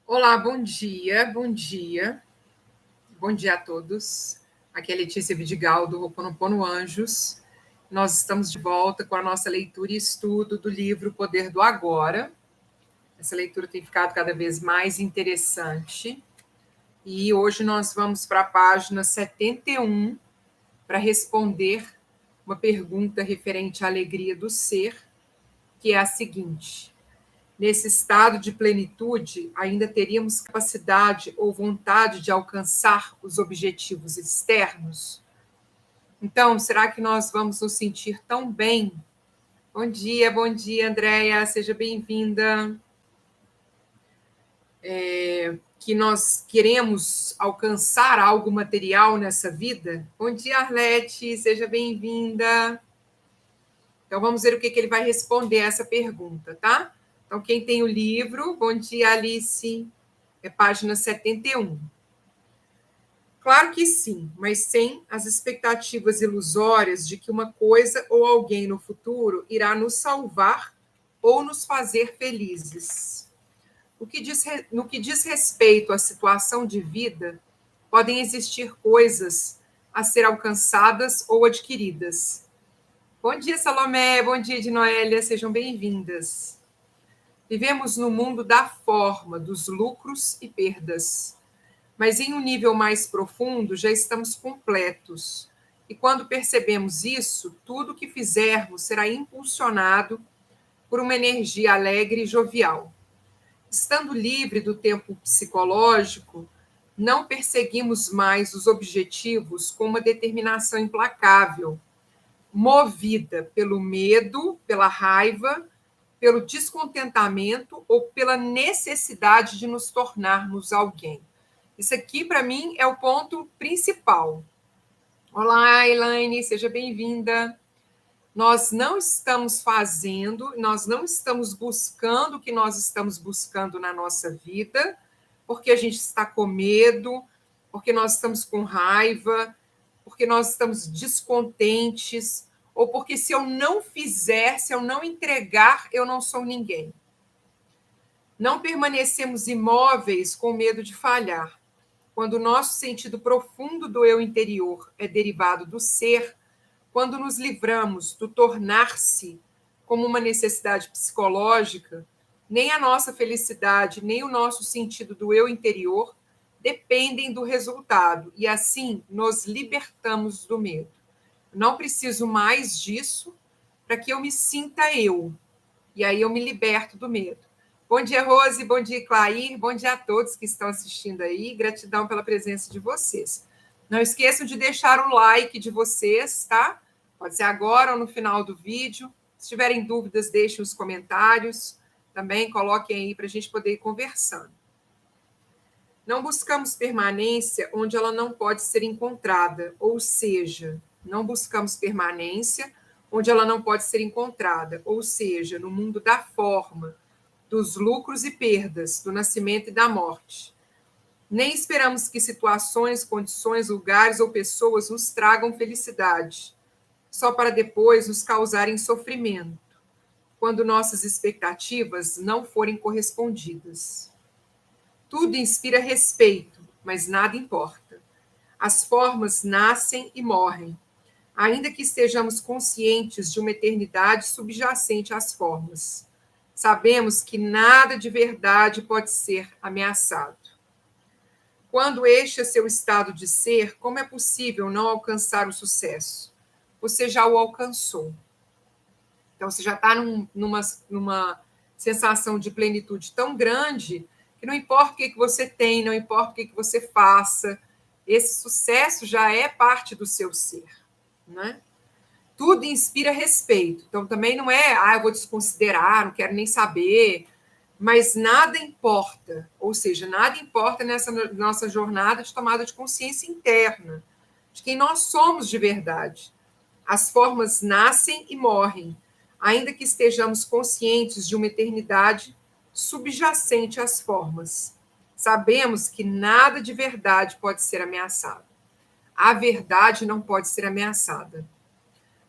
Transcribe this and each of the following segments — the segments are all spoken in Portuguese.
Olá, bom dia, bom dia. Bom dia a todos. Aqui é Letícia Vidigal, do Ho'oponopono Anjos. Nós estamos de volta com a nossa leitura e estudo do livro Poder do Agora. Essa leitura tem ficado cada vez mais interessante. E hoje nós vamos para a página 71 para responder uma pergunta referente à alegria do ser, que é a seguinte: nesse estado de plenitude, ainda teríamos capacidade ou vontade de alcançar os objetivos externos? Então, será que nós vamos nos sentir tão bem? Bom dia, Andréia, seja bem-vinda. Que nós queremos alcançar algo material nessa vida? Bom dia, Arlete, seja bem-vinda. Então, vamos ver o que ele vai responder a essa pergunta, tá? Então, quem tem o livro, bom dia, Alice, é página 71. Claro que sim, mas sem as expectativas ilusórias de que uma coisa ou alguém no futuro irá nos salvar ou nos fazer felizes. No que diz respeito à situação de vida, podem existir coisas a ser alcançadas ou adquiridas. Bom dia, Salomé, bom dia, de Noélia, sejam bem-vindas. Vivemos no mundo da forma, dos lucros e perdas. Mas em um nível mais profundo já estamos completos. E quando percebemos isso, tudo o que fizermos será impulsionado por uma energia alegre e jovial. Estando livre do tempo psicológico, não perseguimos mais os objetivos com uma determinação implacável, movida pelo medo, pela raiva, pelo descontentamento ou pela necessidade de nos tornarmos alguém. Isso aqui, para mim, é o ponto principal. Olá, Elaine, seja bem-vinda. Nós não estamos nós não estamos buscando o que nós estamos buscando na nossa vida, porque a gente está com medo, porque nós estamos com raiva, porque nós estamos descontentes, ou porque se eu não fizer, se eu não entregar, eu não sou ninguém. Não permanecemos imóveis com medo de falhar. Quando o nosso sentido profundo do eu interior é derivado do ser, quando nos livramos do tornar-se como uma necessidade psicológica, nem a nossa felicidade, nem o nosso sentido do eu interior dependem do resultado, e assim nos libertamos do medo. Não preciso mais disso para que eu me sinta eu, e aí eu me liberto do medo. Bom dia, Rose, bom dia, Clair, bom dia a todos que estão assistindo aí, gratidão pela presença de vocês. Não esqueçam de deixar o like de vocês, tá? Pode ser agora ou no final do vídeo. Se tiverem dúvidas, deixem os comentários. Também coloquem aí para a gente poder ir conversando. Não buscamos permanência onde ela não pode ser encontrada, ou seja, não buscamos permanência onde ela não pode ser encontrada, ou seja, no mundo da forma, dos lucros e perdas, do nascimento e da morte. Nem esperamos que situações, condições, lugares ou pessoas nos tragam felicidade, só para depois nos causarem sofrimento, quando nossas expectativas não forem correspondidas. Tudo inspira respeito, mas nada importa. As formas nascem e morrem, ainda que estejamos conscientes de uma eternidade subjacente às formas. Sabemos que nada de verdade pode ser ameaçado. Quando este é seu estado de ser, como é possível não alcançar o sucesso? Você já o alcançou. Então, você já está numa sensação de plenitude tão grande que não importa o que você tem, não importa o que você faça, esse sucesso já é parte do seu ser, né? Tudo inspira respeito. Então, também não é, eu vou desconsiderar, não quero nem saber, mas nada importa. Ou seja, nada importa nessa nossa jornada de tomada de consciência interna, de quem nós somos de verdade. As formas nascem e morrem, ainda que estejamos conscientes de uma eternidade subjacente às formas. Sabemos que nada de verdade pode ser ameaçado. A verdade não pode ser ameaçada.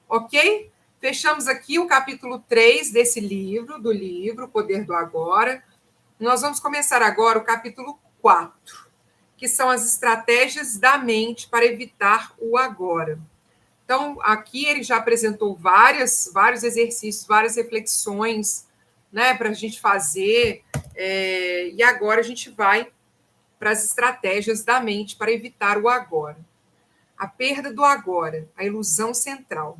Ok? Fechamos aqui o capítulo 3 desse livro, do livro Poder do Agora. Nós vamos começar agora o capítulo 4, que são as estratégias da mente para evitar o agora. Então, aqui ele já apresentou vários exercícios, várias reflexões, né, para a gente fazer, e agora a gente vai para as estratégias da mente para evitar o agora. A perda do agora, a ilusão central.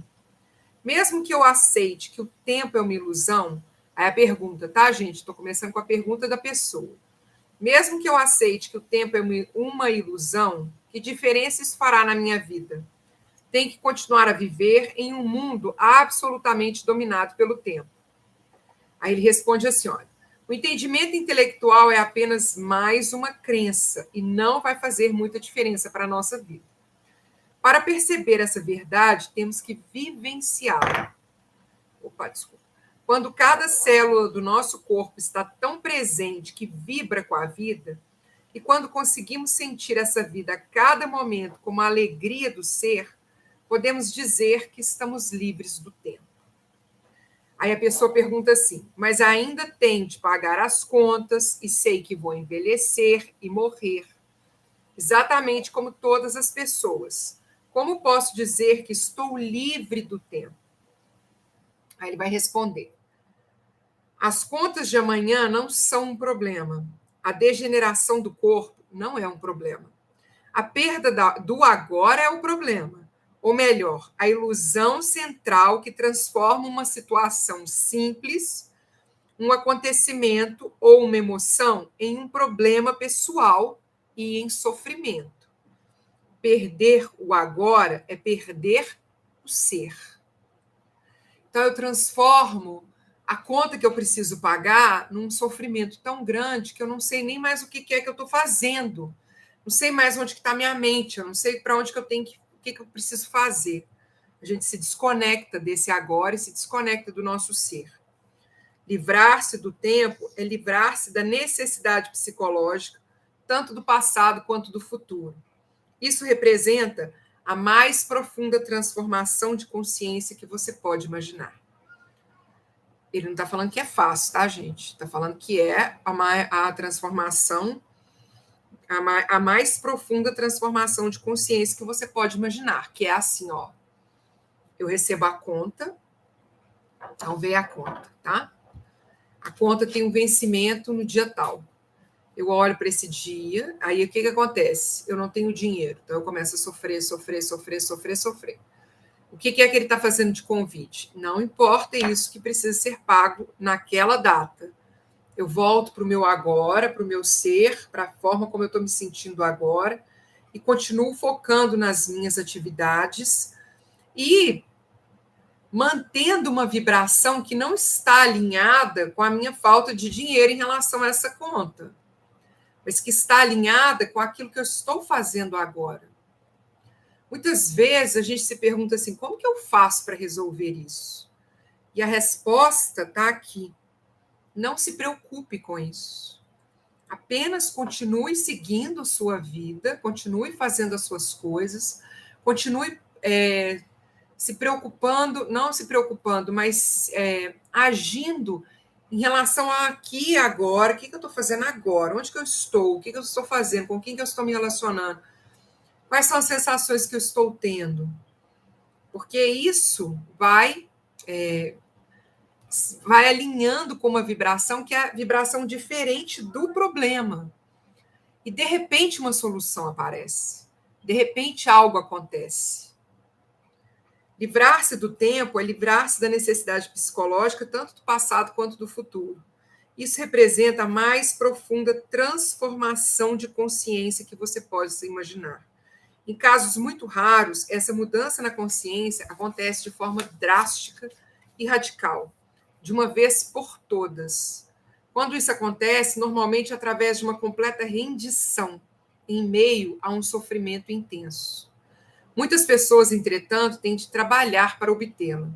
Mesmo que eu aceite que o tempo é uma ilusão, aí a pergunta, tá, gente? Estou começando com a pergunta da pessoa. Mesmo que eu aceite que o tempo é uma ilusão, que diferença isso fará na minha vida? Tem que continuar a viver em um mundo absolutamente dominado pelo tempo. Aí ele responde assim, olha, o entendimento intelectual é apenas mais uma crença e não vai fazer muita diferença para a nossa vida. Para perceber essa verdade, temos que vivenciá-la. Opa, desculpa. Quando cada célula do nosso corpo está tão presente que vibra com a vida, e quando conseguimos sentir essa vida a cada momento como a alegria do ser, podemos dizer que estamos livres do tempo. Aí a pessoa pergunta assim, mas ainda tenho de pagar as contas e sei que vou envelhecer e morrer, exatamente como todas as pessoas. Como posso dizer que estou livre do tempo? Aí ele vai responder, as contas de amanhã não são um problema. A degeneração do corpo não é um problema. A perda do agora é o problema. Ou melhor, a ilusão central que transforma uma situação simples, um acontecimento ou uma emoção em um problema pessoal e em sofrimento. Perder o agora é perder o ser. Então, eu transformo a conta que eu preciso pagar num sofrimento tão grande que eu não sei nem mais o que é que eu estou fazendo. Não sei mais onde está minha mente, eu não sei para onde que eu tenho que, o que eu preciso fazer. A gente se desconecta desse agora e se desconecta do nosso ser. Livrar-se do tempo é livrar-se da necessidade psicológica, tanto do passado quanto do futuro. Isso representa a mais profunda transformação de consciência que você pode imaginar. Ele não está falando que é fácil, tá, gente? Está falando que é a transformação, a mais profunda transformação de consciência que você pode imaginar, que é assim, ó. Eu recebo a conta, então veio a conta, tá? A conta tem um vencimento no dia tal. Eu olho para esse dia, aí o que acontece? Eu não tenho dinheiro, então eu começo a sofrer. O que é que ele está fazendo de convite? Não importa isso que precisa ser pago naquela data. Eu volto para o meu agora, para o meu ser, para a forma como eu estou me sentindo agora, e continuo focando nas minhas atividades e mantendo uma vibração que não está alinhada com a minha falta de dinheiro em relação a essa conta, mas que está alinhada com aquilo que eu estou fazendo agora. Muitas vezes a gente se pergunta assim, como que eu faço para resolver isso? E a resposta está aqui. Não se preocupe com isso. Apenas continue seguindo sua vida, continue fazendo as suas coisas, continue se preocupando, não se preocupando, mas agindo em relação a aqui e agora, o que eu estou fazendo agora, onde que eu estou, o que eu estou fazendo, com quem que eu estou me relacionando, quais são as sensações que eu estou tendo, porque isso vai alinhando com uma vibração que é a vibração diferente do problema. E, de repente, uma solução aparece. De repente, algo acontece. Livrar-se do tempo é livrar-se da necessidade psicológica, tanto do passado quanto do futuro. Isso representa a mais profunda transformação de consciência que você pode se imaginar. Em casos muito raros, essa mudança na consciência acontece de forma drástica e radical, de uma vez por todas. Quando isso acontece, normalmente através de uma completa rendição, em meio a um sofrimento intenso. Muitas pessoas, entretanto, têm de trabalhar para obtê-la.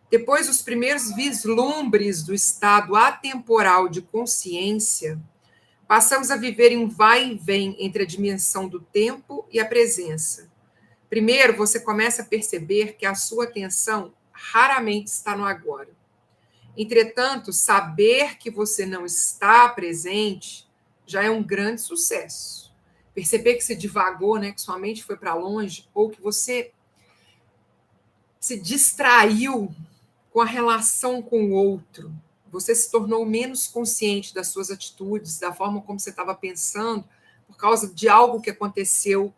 Depois dos primeiros vislumbres do estado atemporal de consciência, passamos a viver em um vai e vem entre a dimensão do tempo e a presença. Primeiro, você começa a perceber que a sua atenção raramente está no agora. Entretanto, saber que você não está presente já é um grande sucesso. Perceber que você divagou, né, que sua mente foi para longe, ou que você se distraiu com a relação com o outro. Você se tornou menos consciente das suas atitudes, da forma como você estava pensando, por causa de algo que aconteceu,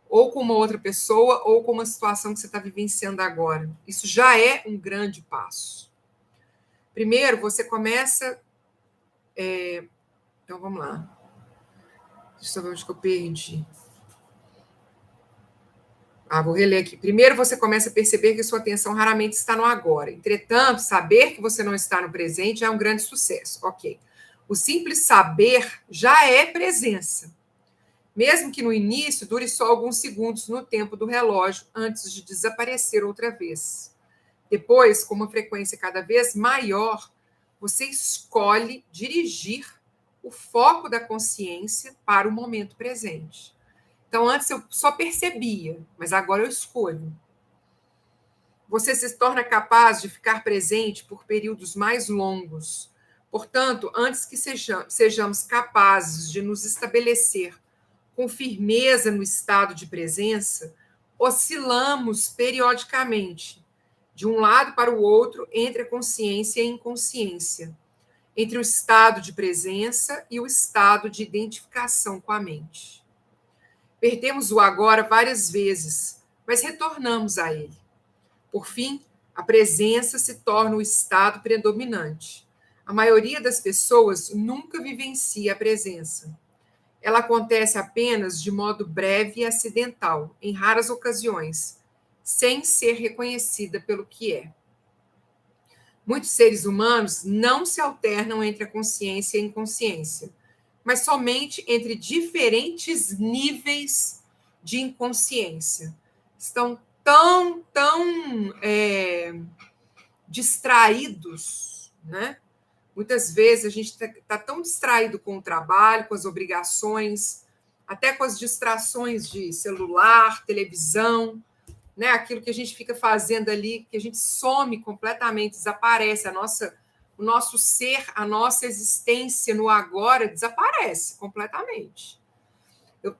ou com uma outra pessoa, ou com uma situação que você está vivenciando agora. Isso já é um grande passo. Primeiro, você começa. Então, vamos lá. Deixa eu ver onde que eu perdi. Vou reler aqui. Primeiro, você começa a perceber que sua atenção raramente está no agora. Entretanto, saber que você não está no presente é um grande sucesso. Ok. O simples saber já é presença. Mesmo que no início dure só alguns segundos no tempo do relógio antes de desaparecer outra vez. Depois, com uma frequência cada vez maior, você escolhe dirigir o foco da consciência para o momento presente. Então, antes eu só percebia, mas agora eu escolho. Você se torna capaz de ficar presente por períodos mais longos. Portanto, antes que sejamos capazes de nos estabelecer com firmeza no estado de presença, oscilamos periodicamente, de um lado para o outro, entre a consciência e a inconsciência, entre o estado de presença e o estado de identificação com a mente. Perdemos o agora várias vezes, mas retornamos a ele. Por fim, a presença se torna o estado predominante. A maioria das pessoas nunca vivencia a presença. Ela acontece apenas de modo breve e acidental, em raras ocasiões, sem ser reconhecida pelo que é. Muitos seres humanos não se alternam entre a consciência e a inconsciência, mas somente entre diferentes níveis de inconsciência. Estão tão distraídos, né? Muitas vezes a gente está tão distraído com o trabalho, com as obrigações, até com as distrações de celular, televisão, né? Aquilo que a gente fica fazendo ali, que a gente some completamente, desaparece, o nosso ser, a nossa existência no agora desaparece completamente.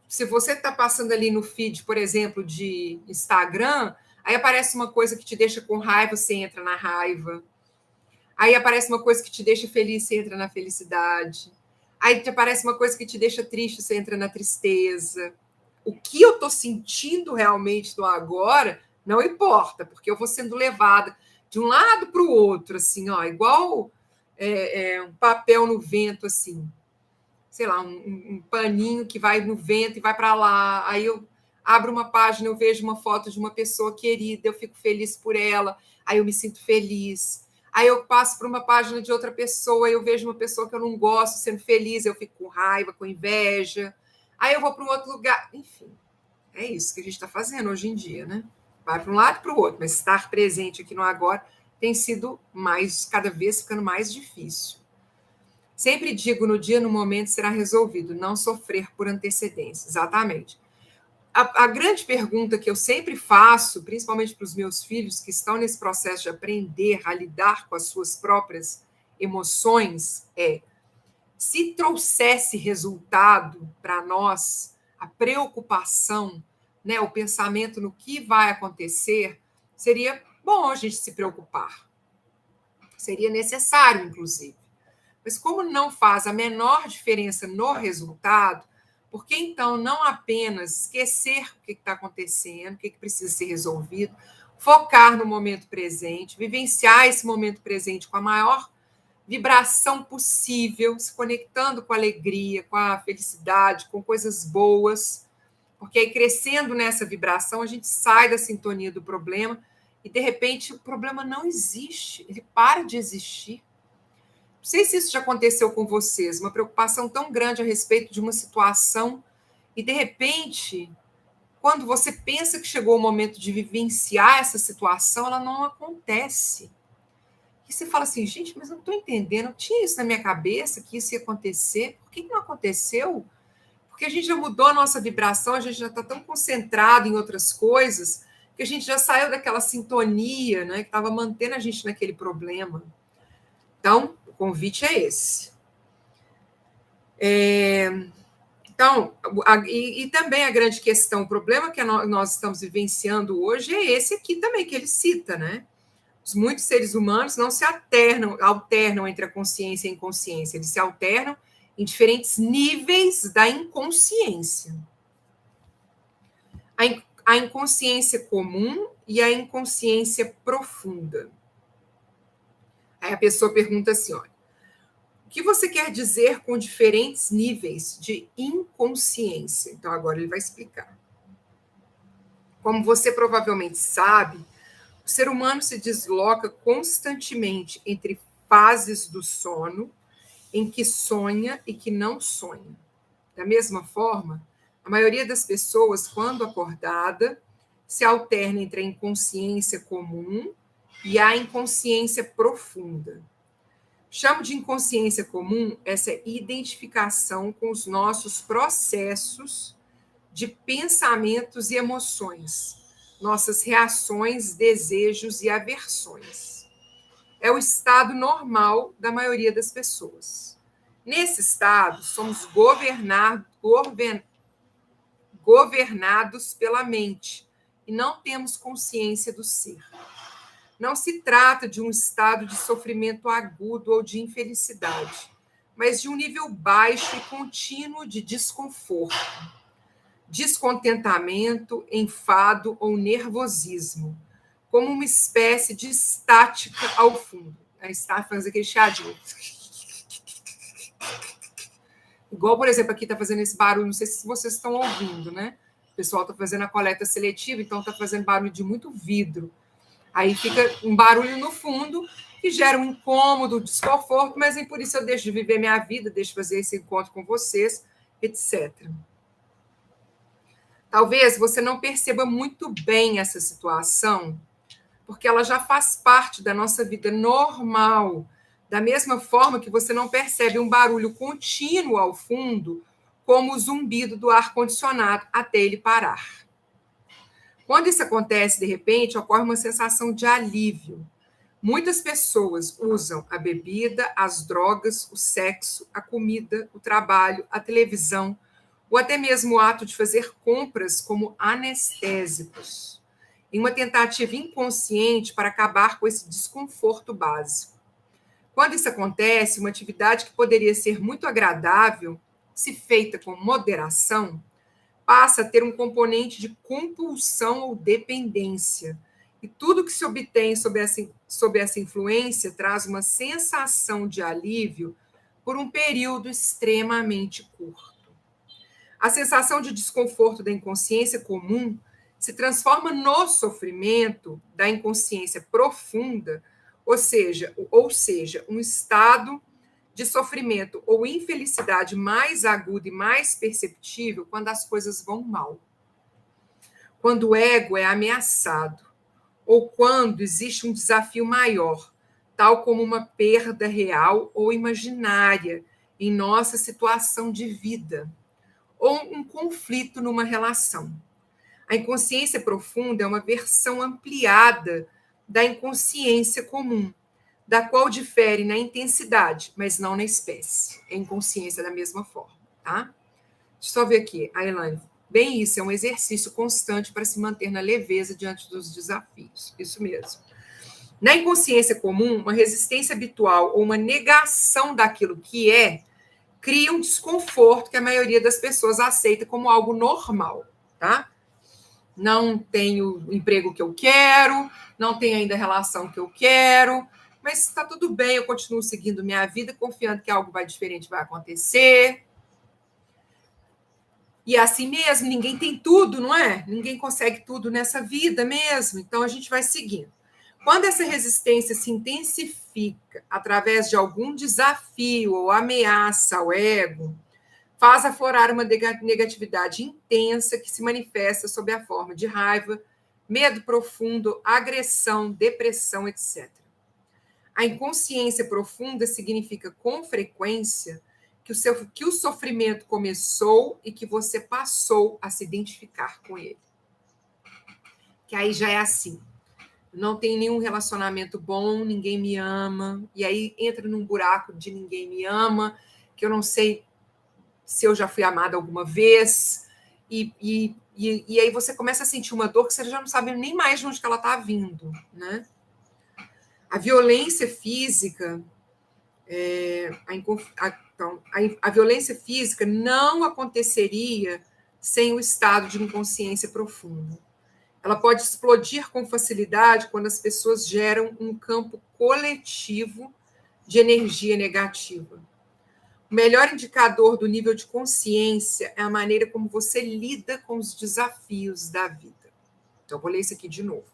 Se você está passando ali no feed, por exemplo, de Instagram, aí aparece uma coisa que te deixa com raiva, você entra na raiva. Aí aparece uma coisa que te deixa feliz, você entra na felicidade. Aí aparece uma coisa que te deixa triste, você entra na tristeza. O que eu estou sentindo realmente no agora não importa, porque eu vou sendo levada de um lado para o outro, assim, ó, igual um papel no vento, assim. Sei lá, um paninho que vai no vento e vai para lá. Aí eu abro uma página, eu vejo uma foto de uma pessoa querida, eu fico feliz por ela, aí eu me sinto feliz. Aí eu passo para uma página de outra pessoa, eu vejo uma pessoa que eu não gosto sendo feliz, eu fico com raiva, com inveja. Aí eu vou para um outro lugar. Enfim, é isso que a gente está fazendo hoje em dia, né? Vai para um lado e para o outro, mas estar presente aqui no agora tem sido cada vez ficando mais difícil. Sempre digo, no dia, no momento, será resolvido, não sofrer por antecedência. Exatamente. A grande pergunta que eu sempre faço, principalmente para os meus filhos que estão nesse processo de aprender a lidar com as suas próprias emoções, é: se trouxesse resultado para nós, a preocupação, né, o pensamento no que vai acontecer, seria bom a gente se preocupar. Seria necessário, inclusive. Mas como não faz a menor diferença no resultado, por que então não apenas esquecer o que está acontecendo, o que precisa ser resolvido, focar no momento presente, vivenciar esse momento presente com a maior vibração possível, se conectando com a alegria, com a felicidade, com coisas boas, porque aí crescendo nessa vibração a gente sai da sintonia do problema e de repente o problema não existe, ele para de existir. Não sei se isso já aconteceu com vocês, uma preocupação tão grande a respeito de uma situação e, de repente, quando você pensa que chegou o momento de vivenciar essa situação, ela não acontece. E você fala assim, gente, mas eu não estou entendendo, eu tinha isso na minha cabeça, que isso ia acontecer, por que não aconteceu? Porque a gente já mudou a nossa vibração, a gente já está tão concentrado em outras coisas, que a gente já saiu daquela sintonia, né, que estava mantendo a gente naquele problema. Então, o convite é esse. Então, e também a grande questão, o problema que nós estamos vivenciando hoje é esse aqui também, que ele cita, né? Muitos seres humanos não se alternam entre a consciência e a inconsciência, eles se alternam em diferentes níveis da inconsciência. A inconsciência comum e a inconsciência profunda. Aí a pessoa pergunta assim, olha, o que você quer dizer com diferentes níveis de inconsciência? Então, agora ele vai explicar. Como você provavelmente sabe, o ser humano se desloca constantemente entre fases do sono, em que sonha e que não sonha. Da mesma forma, a maioria das pessoas, quando acordada, se alterna entre a inconsciência comum e a inconsciência profunda. Chamo de inconsciência comum essa identificação com os nossos processos de pensamentos e emoções, nossas reações, desejos e aversões. É o estado normal da maioria das pessoas. Nesse estado, somos governados pela mente e não temos consciência do ser. Não se trata de um estado de sofrimento agudo ou de infelicidade, mas de um nível baixo e contínuo de desconforto, descontentamento, enfado ou nervosismo, como uma espécie de estática ao fundo. Aí está fazendo aquele chiadinho. Igual, por exemplo, aqui está fazendo esse barulho, não sei se vocês estão ouvindo, né? O pessoal está fazendo a coleta seletiva, então está fazendo barulho de muito vidro. Aí fica um barulho no fundo que gera um incômodo, desconforto, mas nem por isso eu deixo de viver minha vida, deixo de fazer esse encontro com vocês, etc. Talvez você não perceba muito bem essa situação, porque ela já faz parte da nossa vida normal, da mesma forma que você não percebe um barulho contínuo ao fundo, como o zumbido do ar-condicionado até ele parar. Quando isso acontece, de repente, ocorre uma sensação de alívio. Muitas pessoas usam a bebida, as drogas, o sexo, a comida, o trabalho, a televisão, ou até mesmo o ato de fazer compras como anestésicos, em uma tentativa inconsciente para acabar com esse desconforto básico. Quando isso acontece, uma atividade que poderia ser muito agradável, se feita com moderação, passa a ter um componente de compulsão ou dependência. E tudo que se obtém sob essa influência traz uma sensação de alívio por um período extremamente curto. A sensação de desconforto da inconsciência comum se transforma no sofrimento da inconsciência profunda, ou seja, um estado de sofrimento ou infelicidade mais agudo e mais perceptível quando as coisas vão mal. Quando o ego é ameaçado, ou quando existe um desafio maior, tal como uma perda real ou imaginária em nossa situação de vida, ou um conflito numa relação. A inconsciência profunda é uma versão ampliada da inconsciência comum, da qual difere na intensidade, mas não na espécie. É inconsciência da mesma forma, tá? Deixa eu só ver aqui, a Elaine. Bem isso, é um exercício constante para se manter na leveza diante dos desafios. Isso mesmo. Na inconsciência comum, uma resistência habitual ou uma negação daquilo que é cria um desconforto que a maioria das pessoas aceita como algo normal, tá? Não tenho o emprego que eu quero, não tenho ainda a relação que eu quero, mas está tudo bem, eu continuo seguindo minha vida, confiando que algo diferente vai acontecer. E é assim mesmo, ninguém tem tudo, não é? Ninguém consegue tudo nessa vida mesmo, então a gente vai seguindo. Quando essa resistência se intensifica através de algum desafio ou ameaça ao ego, faz aflorar uma negatividade intensa que se manifesta sob a forma de raiva, medo profundo, agressão, depressão, etc. A inconsciência profunda significa, com frequência, que o sofrimento começou e que você passou a se identificar com ele. Que aí já é assim. não tenho nenhum relacionamento bom, ninguém me ama, e aí entra num buraco de ninguém me ama, que eu não sei se eu já fui amada alguma vez, e aí você começa a sentir uma dor que você já não sabe nem mais de onde que ela está vindo, né? A violência física, a violência física não aconteceria sem o estado de inconsciência profunda. Ela pode explodir com facilidade quando as pessoas geram um campo coletivo de energia negativa. O melhor indicador do nível de consciência é a maneira como você lida com os desafios da vida. Então, vou ler isso aqui de novo.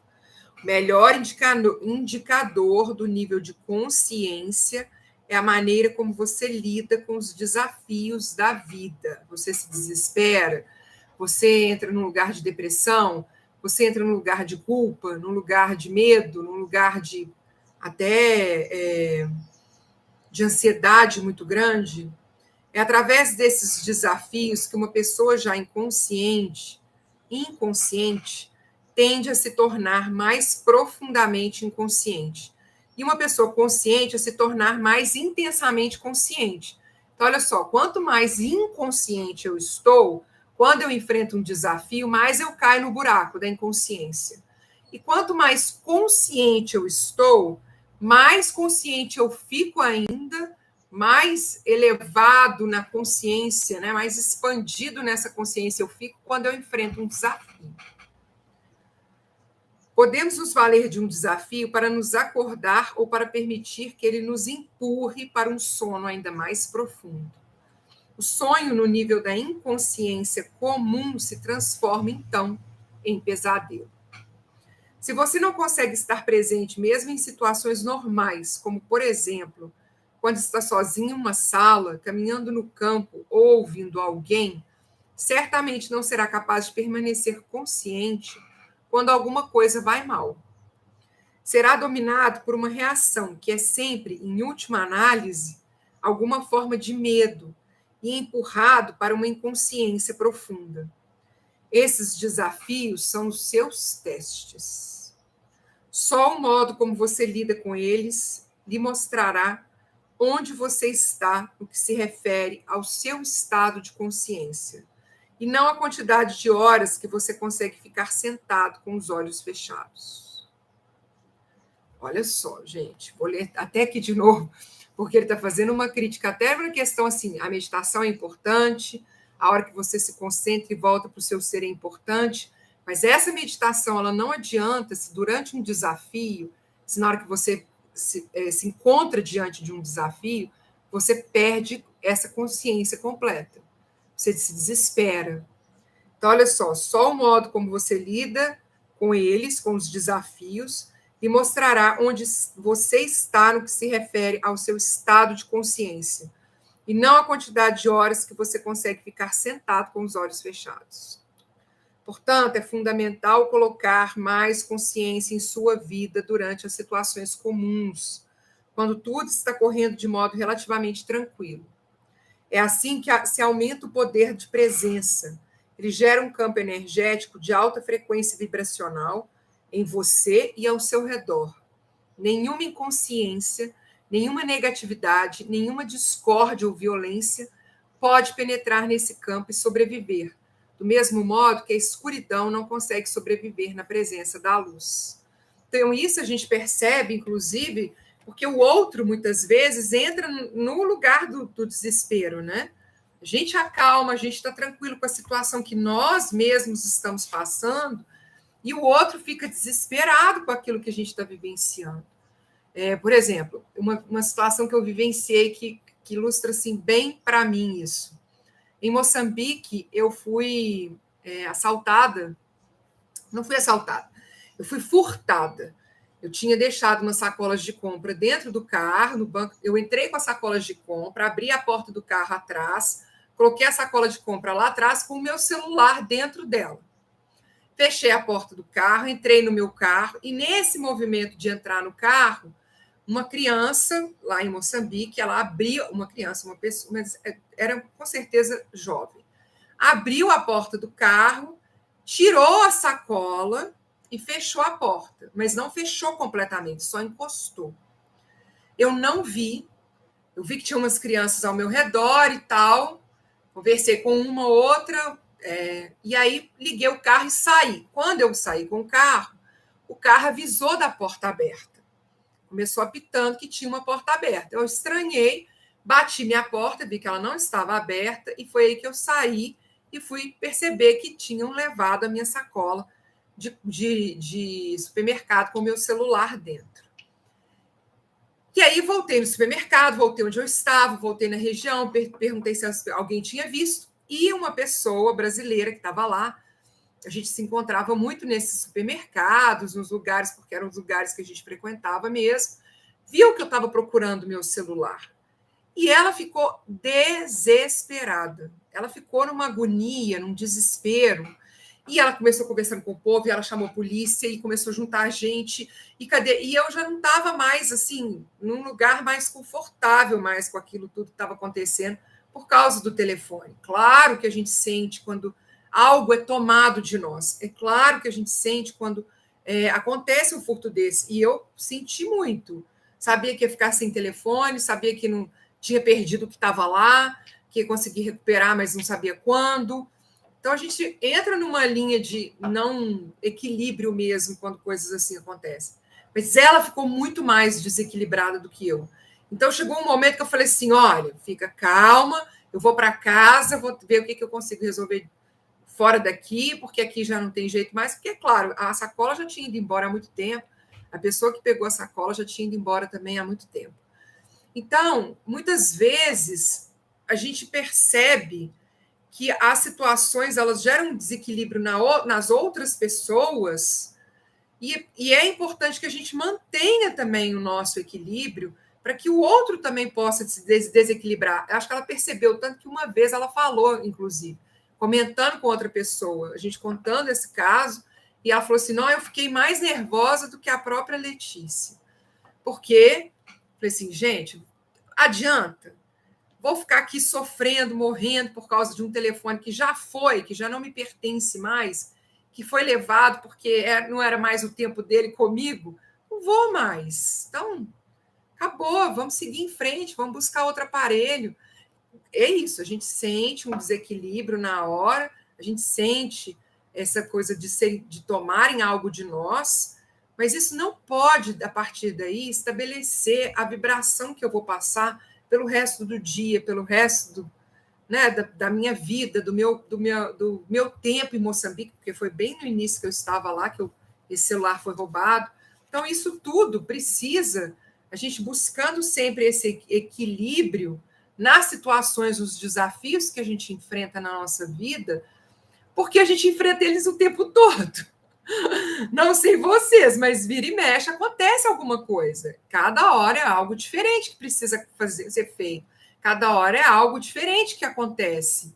O melhor indicador do nível de consciência é a maneira como você lida com os desafios da vida. Você se desespera, você entra num lugar de depressão, você entra num lugar de culpa, num lugar de medo, num lugar de até de ansiedade muito grande. É através desses desafios que uma pessoa já inconsciente, tende a se tornar mais profundamente inconsciente. E uma pessoa consciente a se tornar mais intensamente consciente. Então, olha só, quanto mais inconsciente eu estou, quando eu enfrento um desafio, mais eu caio no buraco da inconsciência. E quanto mais consciente eu estou, mais consciente eu fico ainda, mais elevado na consciência, né? Mais expandido nessa consciência eu fico quando eu enfrento um desafio. Podemos nos valer de um desafio para nos acordar ou para permitir que ele nos empurre para um sono ainda mais profundo. O sonho no nível da inconsciência comum se transforma, então, em pesadelo. Se você não consegue estar presente mesmo em situações normais, como, por exemplo, quando está sozinho em uma sala, caminhando no campo ou ouvindo alguém, certamente não será capaz de permanecer consciente quando alguma coisa vai mal. Será dominado por uma reação que é sempre, em última análise, alguma forma de medo e empurrado para uma inconsciência profunda. Esses desafios são os seus testes. Só o modo como você lida com eles lhe mostrará onde você está no que se refere ao seu estado de consciência, e não a quantidade de horas que você consegue ficar sentado com os olhos fechados. Olha só, gente, vou ler até aqui de novo, porque ele está fazendo uma crítica até para a questão assim, a meditação é importante, a hora que você se concentra e volta para o seu ser é importante, mas essa meditação, ela não adianta se durante um desafio, se na hora que você se encontra diante de um desafio, você perde essa consciência completa. Você se desespera. Então, olha só o modo como você lida com eles, com os desafios, e mostrará onde você está no que se refere ao seu estado de consciência, e não a quantidade de horas que você consegue ficar sentado com os olhos fechados. Portanto, é fundamental colocar mais consciência em sua vida durante as situações comuns, quando tudo está correndo de modo relativamente tranquilo. É assim que se aumenta o poder de presença. Ele gera um campo energético de alta frequência vibracional em você e ao seu redor. Nenhuma inconsciência, nenhuma negatividade, nenhuma discórdia ou violência pode penetrar nesse campo e sobreviver, do mesmo modo que a escuridão não consegue sobreviver na presença da luz. Então, isso a gente percebe, inclusive, porque o outro, muitas vezes, entra no lugar do desespero, né? A gente acalma, a gente está tranquilo com a situação que nós mesmos estamos passando, e o outro fica desesperado com aquilo que a gente está vivenciando. Por exemplo, uma situação que eu vivenciei que ilustra assim, bem para mim isso. Em Moçambique, eu fui assaltada. Não fui assaltada, eu fui furtada. Eu tinha deixado umas sacolas de compra dentro do carro, no banco. Eu entrei com as sacolas de compra, abri a porta do carro atrás, coloquei a sacola de compra lá atrás com o meu celular dentro dela. Fechei a porta do carro, entrei no meu carro, e nesse movimento de entrar no carro, uma criança, lá em Moçambique, ela abriu, uma pessoa, mas era com certeza jovem, abriu a porta do carro, tirou a sacola, e fechou a porta, mas não fechou completamente, só encostou. Eu não vi, eu vi que tinha umas crianças ao meu redor e tal, conversei com uma ou outra, e aí liguei o carro e saí. Quando eu saí com o carro avisou da porta aberta. Começou apitando que tinha uma porta aberta. Eu estranhei, bati minha porta, vi que ela não estava aberta, e foi aí que eu saí e fui perceber que tinham levado a minha sacola de supermercado com o meu celular dentro. E aí voltei no supermercado, voltei onde eu estava, voltei na região, perguntei se alguém tinha visto, e uma pessoa brasileira que estava lá, a gente se encontrava muito nesses supermercados, nos lugares, porque eram os lugares que a gente frequentava mesmo, viu que eu estava procurando meu celular. E ela ficou desesperada. Ela ficou numa agonia, num desespero. E ela começou conversando com o povo, e ela chamou a polícia e começou a juntar gente. E cadê? E eu já não estava mais assim, num lugar mais confortável mais com aquilo tudo que estava acontecendo por causa do telefone. Claro que a gente sente quando algo é tomado de nós. É claro que a gente sente quando acontece um furto desse. E eu senti muito. Sabia que ia ficar sem telefone, sabia que não tinha perdido o que estava lá, que ia conseguir recuperar, mas não sabia quando. Então, a gente entra numa linha de não equilíbrio mesmo quando coisas assim acontecem. Mas ela ficou muito mais desequilibrada do que eu. Então, chegou um momento que eu falei assim: olha, fica calma, eu vou para casa, vou ver o que eu consigo resolver fora daqui, porque aqui já não tem jeito mais. Porque, é claro, a sacola já tinha ido embora há muito tempo, a pessoa que pegou a sacola já tinha ido embora também há muito tempo. Então, muitas vezes, a gente percebe que as situações elas geram um desequilíbrio nas outras pessoas, e é importante que a gente mantenha também o nosso equilíbrio para que o outro também possa se desequilibrar. Eu acho que ela percebeu tanto que uma vez ela falou, inclusive, comentando com outra pessoa, a gente contando esse caso, e ela falou assim: não, eu fiquei mais nervosa do que a própria Letícia. Porque, falei assim, gente, adianta? Vou ficar aqui sofrendo, morrendo por causa de um telefone que já foi, que já não me pertence mais, que foi levado porque não era mais o tempo dele comigo. Não vou mais. Então, acabou, vamos seguir em frente, vamos buscar outro aparelho. É isso, a gente sente um desequilíbrio na hora, a gente sente essa coisa de tomarem algo de nós, mas isso não pode, a partir daí, estabelecer a vibração que eu vou passar pelo resto do dia, pelo resto da minha vida, do meu tempo em Moçambique, porque foi bem no início que eu estava lá, esse celular foi roubado. Então, isso tudo precisa, a gente buscando sempre esse equilíbrio nas situações, os desafios que a gente enfrenta na nossa vida, porque a gente enfrenta eles o tempo todo. Não sei vocês, mas vira e mexe, acontece alguma coisa. Cada hora é algo diferente que precisa ser feito. Cada hora é algo diferente que acontece.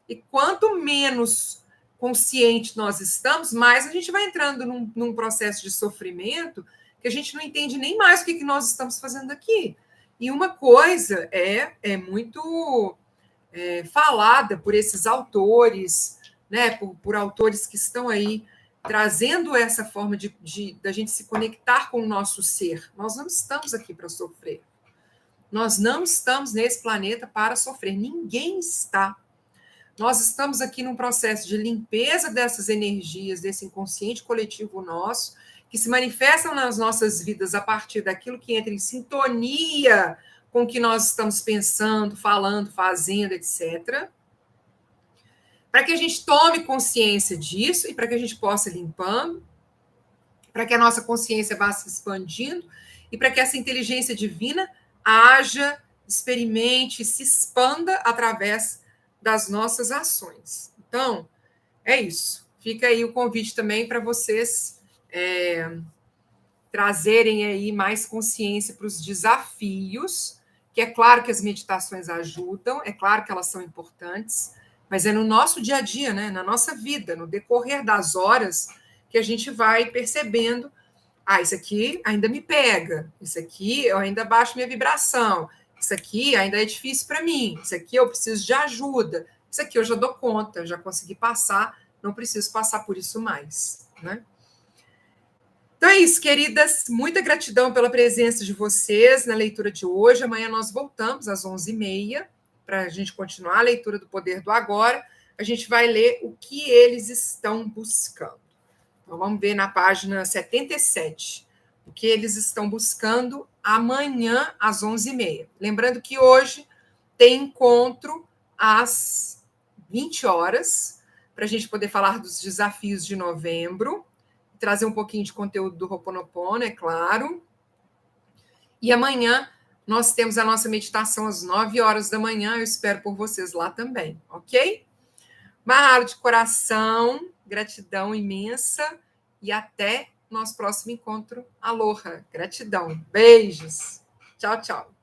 E quanto menos consciente nós estamos, mais a gente vai entrando num processo de sofrimento que a gente não entende nem mais o que nós estamos fazendo aqui. E uma coisa é muito falada por esses autores, né, por autores que estão aí trazendo essa forma da gente se conectar com o nosso ser. Nós não estamos aqui para sofrer. Nós não estamos nesse planeta para sofrer. Ninguém está. Nós estamos aqui num processo de limpeza dessas energias, desse inconsciente coletivo nosso, que se manifestam nas nossas vidas a partir daquilo que entra em sintonia com o que nós estamos pensando, falando, fazendo, etc. Para que a gente tome consciência disso e para que a gente possa ir limpando, para que a nossa consciência vá se expandindo e para que essa inteligência divina haja, experimente, se expanda através das nossas ações. Então, é isso. Fica aí o convite também para vocês trazerem aí mais consciência para os desafios, que é claro que as meditações ajudam, é claro que elas são importantes, mas é no nosso dia a dia, né? Na nossa vida, no decorrer das horas, que a gente vai percebendo: isso aqui ainda me pega, isso aqui eu ainda baixo minha vibração, isso aqui ainda é difícil para mim, isso aqui eu preciso de ajuda, isso aqui eu já dou conta, já consegui passar, não preciso passar por isso mais, né? Então é isso, queridas. Muita gratidão pela presença de vocês na leitura de hoje. Amanhã nós voltamos às 11h30 para a gente continuar a leitura do Poder do Agora. A gente vai ler o que eles estão buscando. Então vamos ver na página 77 o que eles estão buscando amanhã às 11h30. Lembrando que hoje tem encontro às 20 horas para a gente poder falar dos desafios de novembro, trazer um pouquinho de conteúdo do Ho'oponopono, é claro. E amanhã nós temos a nossa meditação às 9 horas da manhã. Eu espero por vocês lá também, ok? Mahalo de coração, gratidão imensa e até nosso próximo encontro. Aloha, gratidão, beijos. Tchau, tchau.